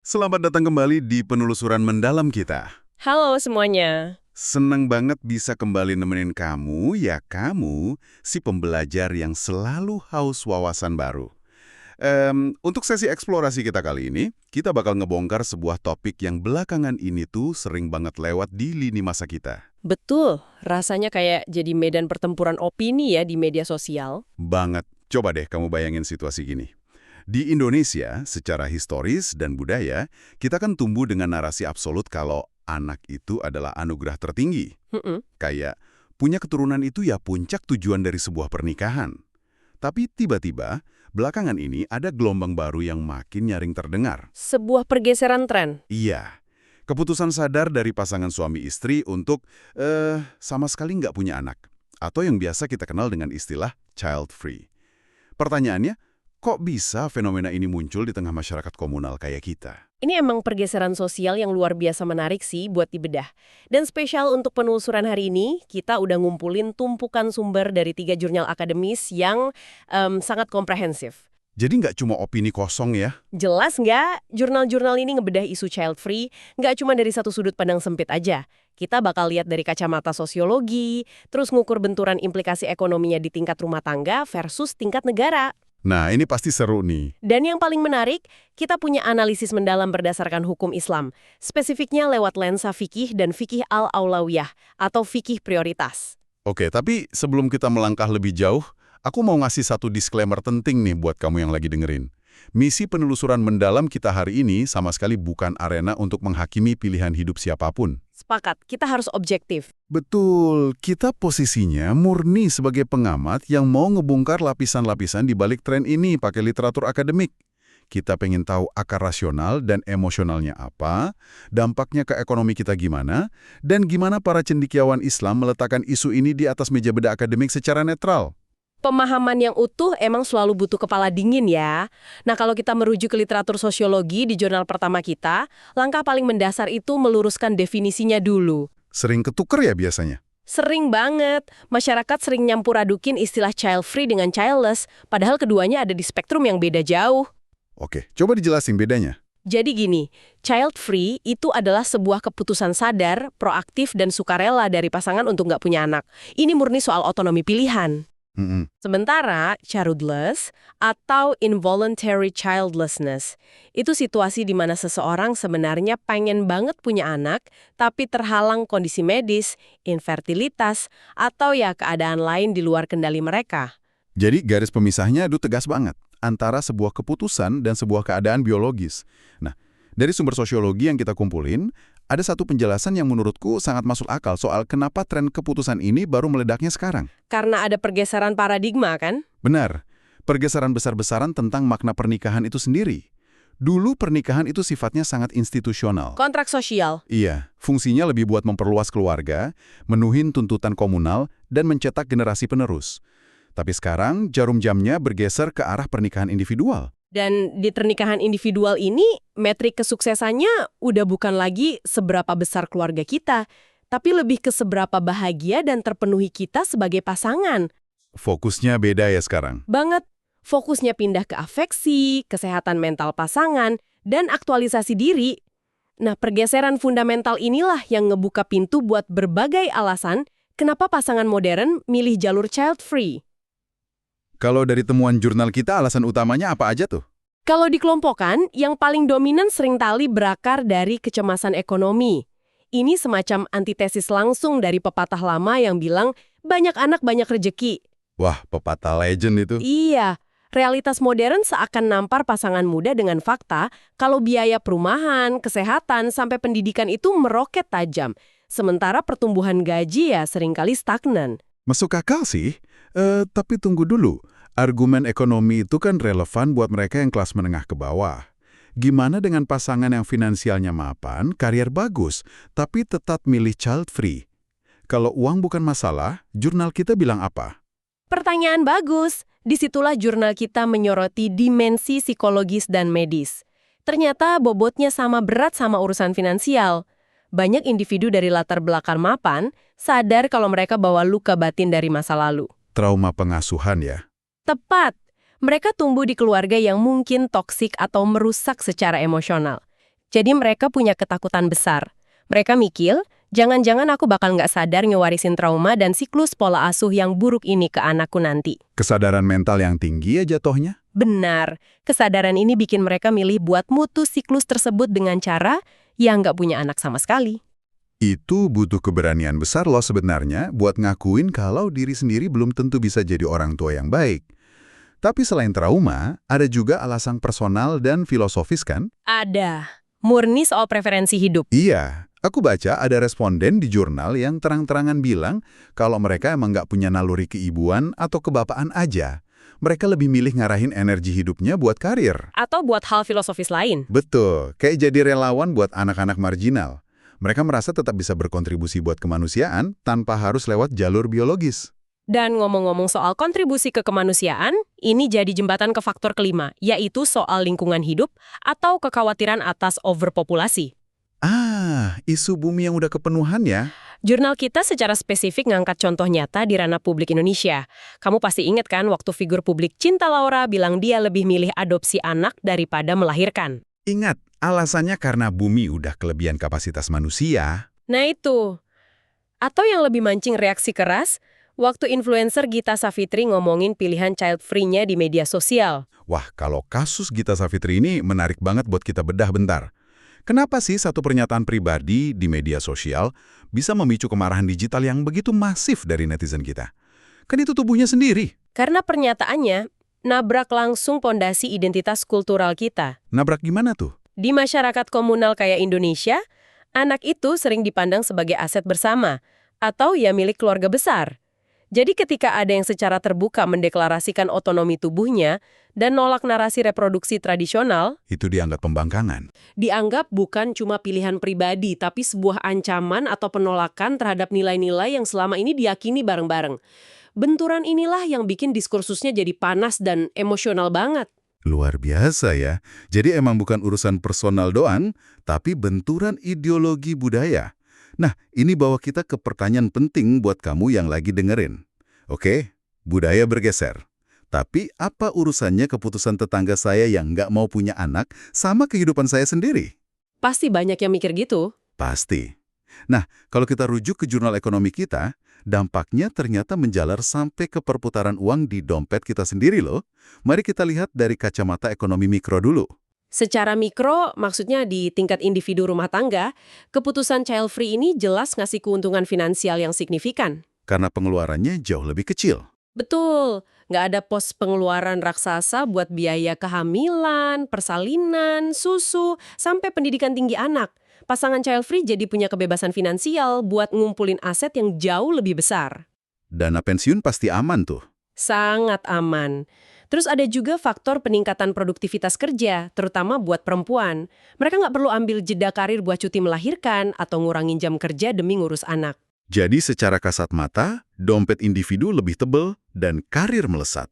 Selamat datang kembali di penelusuran mendalam kita. Halo semuanya. Senang banget bisa kembali nemenin kamu, ya kamu, si pembelajar yang selalu haus wawasan baru. Untuk sesi eksplorasi kita kali ini, kita bakal ngebongkar sebuah topik yang belakangan ini tuh sering banget lewat di lini masa kita. Betul, rasanya kayak jadi medan pertempuran opini ya di media sosial. Banget. Coba deh kamu bayangin situasi gini. Di Indonesia, secara historis dan budaya, kita kan tumbuh dengan narasi absolut kalau anak itu adalah anugerah tertinggi. Mm-mm. Kayak, punya keturunan itu ya puncak tujuan dari sebuah pernikahan. Tapi tiba-tiba, belakangan ini ada gelombang baru yang makin nyaring terdengar. Sebuah pergeseran tren. Iya, keputusan sadar dari pasangan suami istri untuk, sama sekali nggak punya anak. Atau yang biasa kita kenal dengan istilah child free. Pertanyaannya, kok bisa fenomena ini muncul di tengah masyarakat komunal kayak kita? Ini emang pergeseran sosial yang luar biasa menarik sih buat dibedah. Dan spesial untuk penelusuran hari ini, kita udah ngumpulin tumpukan sumber dari 3 jurnal akademis yang sangat komprehensif. Jadi nggak cuma opini kosong ya? Jelas nggak? Jurnal-jurnal ini ngebedah isu child free, nggak cuma dari satu sudut pandang sempit aja. Kita bakal lihat dari kacamata sosiologi, terus ngukur benturan implikasi ekonominya di tingkat rumah tangga versus tingkat negara. Nah, ini pasti seru nih. Dan yang paling menarik, kita punya analisis mendalam berdasarkan hukum Islam, spesifiknya lewat lensa fikih dan fikih al-aulawiyah atau fikih prioritas. Oke, tapi sebelum kita melangkah lebih jauh, aku mau ngasih satu disclaimer penting nih buat kamu yang lagi dengerin. Misi penelusuran mendalam kita hari ini sama sekali bukan arena untuk menghakimi pilihan hidup siapapun. Sepakat, kita harus objektif. Betul, kita posisinya murni sebagai pengamat yang mau ngebongkar lapisan-lapisan di balik tren ini pakai literatur akademik. Kita pengen tahu akar rasional dan emosionalnya apa, dampaknya ke ekonomi kita gimana, dan gimana para cendekiawan Islam meletakkan isu ini di atas meja bedah akademik secara netral. Pemahaman yang utuh emang selalu butuh kepala dingin ya. Nah, kalau kita merujuk ke literatur sosiologi di jurnal pertama kita, langkah paling mendasar itu meluruskan definisinya dulu. Sering ketuker ya biasanya? Sering banget, masyarakat sering nyampur adukin istilah child free dengan childless, padahal keduanya ada di spektrum yang beda jauh. Oke, coba dijelasin bedanya. Jadi gini, child free itu adalah sebuah keputusan sadar, proaktif, dan sukarela dari pasangan untuk nggak punya anak. Ini murni soal otonomi pilihan. Sementara childless atau involuntary childlessness itu situasi di mana seseorang sebenarnya pengen banget punya anak tapi terhalang kondisi medis, infertilitas, atau ya keadaan lain di luar kendali mereka. Jadi garis pemisahnya itu tegas banget antara sebuah keputusan dan sebuah keadaan biologis. Nah, dari sumber sosiologi yang kita kumpulin, ada satu penjelasan yang menurutku sangat masuk akal soal kenapa tren keputusan ini baru meledaknya sekarang. Karena ada pergeseran paradigma kan? Benar, pergeseran besar-besaran tentang makna pernikahan itu sendiri. Dulu pernikahan itu sifatnya sangat institusional. Kontrak sosial. Iya, fungsinya lebih buat memperluas keluarga, menuhin tuntutan komunal, dan mencetak generasi penerus. Tapi sekarang jarum jamnya bergeser ke arah pernikahan individual. Dan di pernikahan individual ini, metrik kesuksesannya udah bukan lagi seberapa besar keluarga kita, tapi lebih ke seberapa bahagia dan terpenuhi kita sebagai pasangan. Fokusnya beda ya sekarang. Banget. Fokusnya pindah ke afeksi, kesehatan mental pasangan, dan aktualisasi diri. Nah, pergeseran fundamental inilah yang ngebuka pintu buat berbagai alasan kenapa pasangan modern milih jalur child free. Kalau dari temuan jurnal kita, alasan utamanya apa aja tuh? Kalau dikelompokkan, yang paling dominan seringkali berakar dari kecemasan ekonomi. Ini semacam antitesis langsung dari pepatah lama yang bilang, banyak anak banyak rejeki. Wah, pepatah legend itu. Iya, realitas modern seakan nampar pasangan muda dengan fakta kalau biaya perumahan, kesehatan, sampai pendidikan itu meroket tajam. Sementara pertumbuhan gaji ya seringkali stagnan. Masuk akal sih, tapi tunggu dulu. Argumen ekonomi itu kan relevan buat mereka yang kelas menengah ke bawah. Gimana dengan pasangan yang finansialnya mapan, karier bagus, tapi tetap milih child free? Kalau uang bukan masalah, jurnal kita bilang apa? Pertanyaan bagus. Disitulah jurnal kita menyoroti dimensi psikologis dan medis. Ternyata bobotnya sama berat sama urusan finansial. Banyak individu dari latar belakang mapan sadar kalau mereka bawa luka batin dari masa lalu. Trauma pengasuhan ya? Tepat. Mereka tumbuh di keluarga yang mungkin toksik atau merusak secara emosional. Jadi mereka punya ketakutan besar. Mereka mikir, jangan-jangan aku bakal nggak sadar ngewarisin trauma dan siklus pola asuh yang buruk ini ke anakku nanti. Kesadaran mental yang tinggi ya jatuhnya? Benar, kesadaran ini bikin mereka milih buat mutus siklus tersebut dengan cara yang nggak punya anak sama sekali. Itu butuh keberanian besar loh sebenarnya buat ngakuin kalau diri sendiri belum tentu bisa jadi orang tua yang baik. Tapi selain trauma, ada juga alasan personal dan filosofis kan? Ada. Murni soal preferensi hidup. Iya, aku baca ada responden di jurnal yang terang-terangan bilang kalau mereka emang nggak punya naluri keibuan atau kebapaan aja. Mereka lebih milih ngarahin energi hidupnya buat karir. Atau buat hal filosofis lain. Betul, kayak jadi relawan buat anak-anak marginal. Mereka merasa tetap bisa berkontribusi buat kemanusiaan tanpa harus lewat jalur biologis. Dan ngomong-ngomong soal kontribusi ke kemanusiaan, ini jadi jembatan ke faktor kelima, yaitu soal lingkungan hidup atau kekhawatiran atas overpopulasi. Isu bumi yang udah kepenuhan ya? Jurnal kita secara spesifik ngangkat contoh nyata di ranah publik Indonesia. Kamu pasti ingat kan waktu figur publik Cinta Laura bilang dia lebih milih adopsi anak daripada melahirkan. Ingat, alasannya karena bumi udah kelebihan kapasitas manusia. Nah itu. Atau yang lebih mancing reaksi keras, waktu influencer Gita Savitri ngomongin pilihan child free-nya di media sosial. Wah, kalau kasus Gita Savitri ini menarik banget buat kita bedah bentar. Kenapa sih satu pernyataan pribadi di media sosial bisa memicu kemarahan digital yang begitu masif dari netizen kita? Kan itu tubuhnya sendiri. Karena pernyataannya nabrak langsung pondasi identitas kultural kita. Nabrak gimana tuh? Di masyarakat komunal kayak Indonesia, anak itu sering dipandang sebagai aset bersama atau ya milik keluarga besar. Jadi ketika ada yang secara terbuka mendeklarasikan otonomi tubuhnya dan nolak narasi reproduksi tradisional, Itu dianggap pembangkangan. dianggap bukan cuma pilihan pribadi, tapi sebuah ancaman atau penolakan terhadap nilai-nilai yang selama ini diyakini bareng-bareng. Benturan inilah yang bikin diskursusnya jadi panas dan emosional banget. Luar biasa ya. Jadi emang bukan urusan personal doang, tapi benturan ideologi budaya. Nah, ini bawa kita ke pertanyaan penting buat kamu yang lagi dengerin. Oke, budaya bergeser. Tapi apa urusannya keputusan tetangga saya yang nggak mau punya anak sama kehidupan saya sendiri? Pasti banyak yang mikir gitu. Pasti. Nah, kalau kita rujuk ke jurnal ekonomi kita, dampaknya ternyata menjalar sampai ke perputaran uang di dompet kita sendiri loh. Mari kita lihat dari kacamata ekonomi mikro dulu. Secara mikro, maksudnya di tingkat individu rumah tangga, keputusan child free ini jelas ngasih keuntungan finansial yang signifikan. Karena pengeluarannya jauh lebih kecil. Betul, nggak ada pos pengeluaran raksasa buat biaya kehamilan, persalinan, susu, sampai pendidikan tinggi anak. Pasangan child free jadi punya kebebasan finansial buat ngumpulin aset yang jauh lebih besar. Dana pensiun pasti aman tuh. Sangat aman. Terus ada juga faktor peningkatan produktivitas kerja, terutama buat perempuan. Mereka nggak perlu ambil jeda karir buat cuti melahirkan atau ngurangin jam kerja demi ngurus anak. Jadi secara kasat mata, dompet individu lebih tebal dan karir melesat.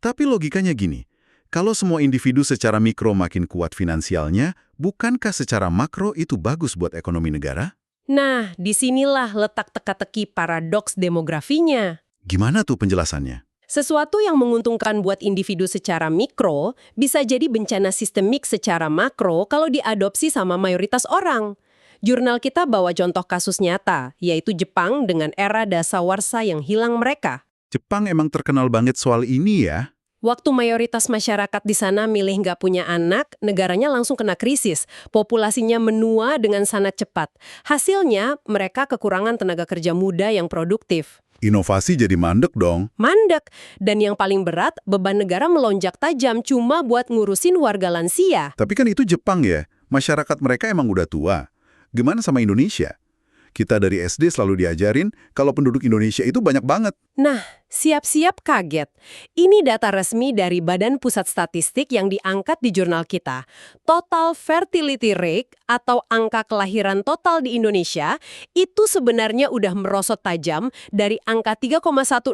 Tapi logikanya gini, kalau semua individu secara mikro makin kuat finansialnya, bukankah secara makro itu bagus buat ekonomi negara? Nah, disinilah letak teka-teki paradoks demografinya. Gimana tuh penjelasannya? Sesuatu yang menguntungkan buat individu secara mikro bisa jadi bencana sistemik secara makro kalau diadopsi sama mayoritas orang. Jurnal kita bawa contoh kasus nyata, yaitu Jepang dengan era dasawarsa yang hilang mereka. Jepang emang terkenal banget soal ini ya. Waktu mayoritas masyarakat di sana milih nggak punya anak, negaranya langsung kena krisis. Populasinya menua dengan sangat cepat. Hasilnya, mereka kekurangan tenaga kerja muda yang produktif. Inovasi jadi mandek dong. Mandek. Dan yang paling berat, beban negara melonjak tajam cuma buat ngurusin warga lansia. Tapi kan itu Jepang ya, masyarakat mereka emang udah tua. Gimana sama Indonesia? Kita dari SD selalu diajarin kalau penduduk Indonesia itu banyak banget. Nah, siap-siap kaget. Ini data resmi dari Badan Pusat Statistik yang diangkat di jurnal kita. Total fertility rate atau angka kelahiran total di Indonesia itu sebenarnya udah merosot tajam dari angka 3,10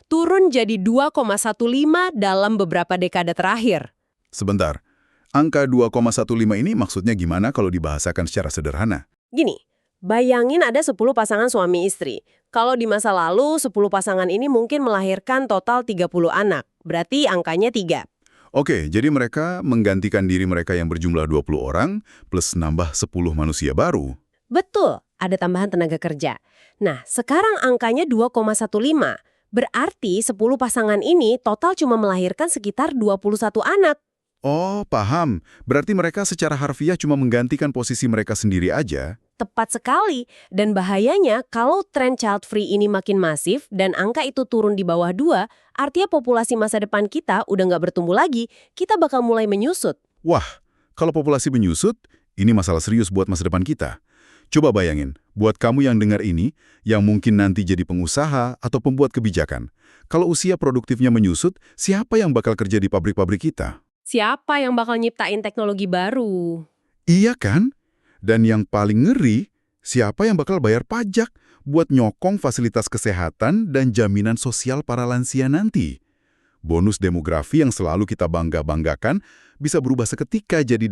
turun jadi 2,15 dalam beberapa dekade terakhir. Sebentar, angka 2,15 ini maksudnya gimana kalau dibahasakan secara sederhana? Gini, bayangin ada 10 pasangan suami istri. Kalau di masa lalu, 10 pasangan ini mungkin melahirkan total 30 anak. Berarti angkanya 3. Oke, jadi mereka menggantikan diri mereka yang berjumlah 20 orang plus nambah 10 manusia baru. Betul, ada tambahan tenaga kerja. Nah, sekarang angkanya 2,15. Berarti 10 pasangan ini total cuma melahirkan sekitar 21 anak. Oh, paham. Berarti mereka secara harfiah cuma menggantikan posisi mereka sendiri aja. Tepat sekali. Dan bahayanya kalau tren child free ini makin masif dan angka itu turun di bawah 2, artinya populasi masa depan kita udah nggak bertumbuh lagi, kita bakal mulai menyusut. Wah, kalau populasi menyusut, ini masalah serius buat masa depan kita. Coba bayangin, buat kamu yang dengar ini, yang mungkin nanti jadi pengusaha atau pembuat kebijakan. Kalau usia produktifnya menyusut, siapa yang bakal kerja di pabrik-pabrik kita? Siapa yang bakal nyiptain teknologi baru? Iya kan? Dan yang paling ngeri, siapa yang bakal bayar pajak buat nyokong fasilitas kesehatan dan jaminan sosial para lansia nanti? Bonus demografi yang selalu kita bangga-banggakan bisa berubah seketika jadi